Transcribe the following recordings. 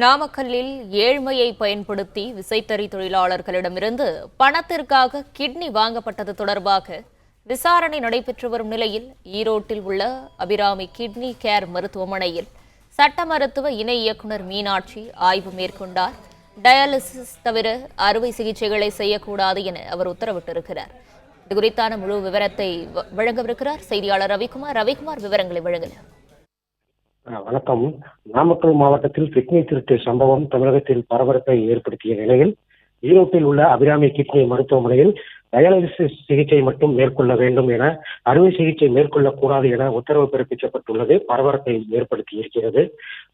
நாமக்கல்லில் ஏழ்மையை பயன்படுத்தி விசைத்தறி தொழிலாளர்களிடமிருந்து பணத்திற்காக கிட்னி வாங்கப்பட்டது தொடர்பாக விசாரணை நடைபெற்று வரும் நிலையில் ஈரோட்டில் உள்ள அபிராமி கிட்னி கேர் மருத்துவமனையில் சட்ட மருத்துவ இணை இயக்குநர் மீனாட்சி ஆய்வு மேற்கொண்டார். டயாலிசிஸ் தவிர அறுவை சிகிச்சைகளை செய்யக்கூடாது என அவர் உத்தரவிட்டிருக்கிறார். இதுகுறித்தான முழு விவரத்தை வழங்கவிருக்கிறார் செய்தியாளர் ரவிக்குமார். விவரங்களை வழங்கலாம். வணக்கம். நாமக்கல் மாவட்டத்தில் கிட்னி திருட்டு சம்பவம் தமிழகத்தில் பரபரப்பை ஏற்படுத்திய நிலையில் ஈரோட்டில் உள்ள அபிராமி கிட்னி மருத்துவமனையில் டயாலிசிஸ் சிகிச்சை மட்டும் மேற்கொள்ள வேண்டும் என அறுவை சிகிச்சை மேற்கொள்ளக்கூடாது என உத்தரவு பிறப்பிக்கப்பட்டுள்ளது பரபரப்பை ஏற்படுத்தி இருக்கிறது.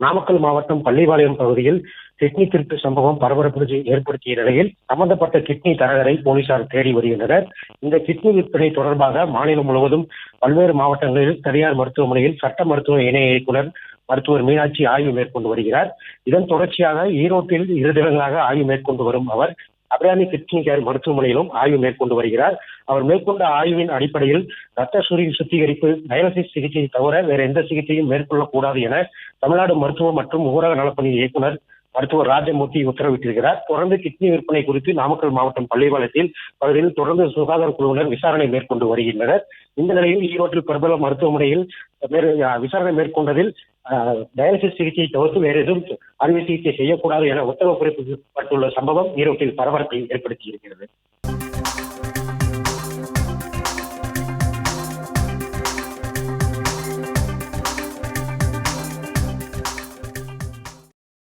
நாமக்கல் மாவட்டம் பள்ளிபாளையம் பகுதியில் கிட்னி திருட்டு சம்பவம் பரபரப்பு ஏற்படுத்திய நிலையில் சம்பந்தப்பட்ட கிட்னி தரகரை போலீசார் தேடி வருகின்றனர். இந்த கிட்னி விற்பனை தொடர்பாக மாநிலம் முழுவதும் பல்வேறு மாவட்டங்களில் தனியார் மருத்துவமனையில் சட்ட மருத்துவ இணை இயக்குநர் மருத்துவர் மீனாட்சி ஆய்வு மேற்கொண்டு வருகிறார். இதன் தொடர்ச்சியாக ஈரோட்டில் 2 தினங்களாக ஆய்வு மேற்கொண்டு வரும் அவர் அபிராமி கிட்னி கேர் மருத்துவமனையிலும் ஆய்வு மேற்கொண்டு வருகிறார். அவர் மேற்கொண்ட ஆய்வின் அடிப்படையில் ரத்த சுத்திகரிப்பு, டயாலிசிஸ் சிகிச்சை தவிர வேறு எந்த சிகிச்சையும் மேற்கொள்ளக்கூடாது என தமிழ்நாடு மருத்துவ மற்றும் ஊரக நலப்பணி இயக்குநர் மருத்துவர் ராஜமூர்த்தி உத்தரவிட்டிருக்கிறார். தொடர்ந்து கிட்னி விற்பனை குறித்து நாமக்கல் மாவட்டம் பள்ளிபாளையத்தில் பகுதியில் தொடர்ந்து சுகாதார குழுவினர் விசாரணை மேற்கொண்டு வருகின்றனர். இந்த நிலையில் ஈரோட்டில் பிரபல மருத்துவமனையில் விசாரணை மேற்கொண்டதில் டயாலிசிஸ் சிகிச்சை தவிர்த்து வேறு எதுவும் அறுவை சிகிச்சை செய்யக்கூடாது என உத்தரவு பிறப்பிக்கப்பட்டுள்ள சம்பவம் ஈரோட்டில் பரபரப்பை ஏற்படுத்தி இருக்கிறது.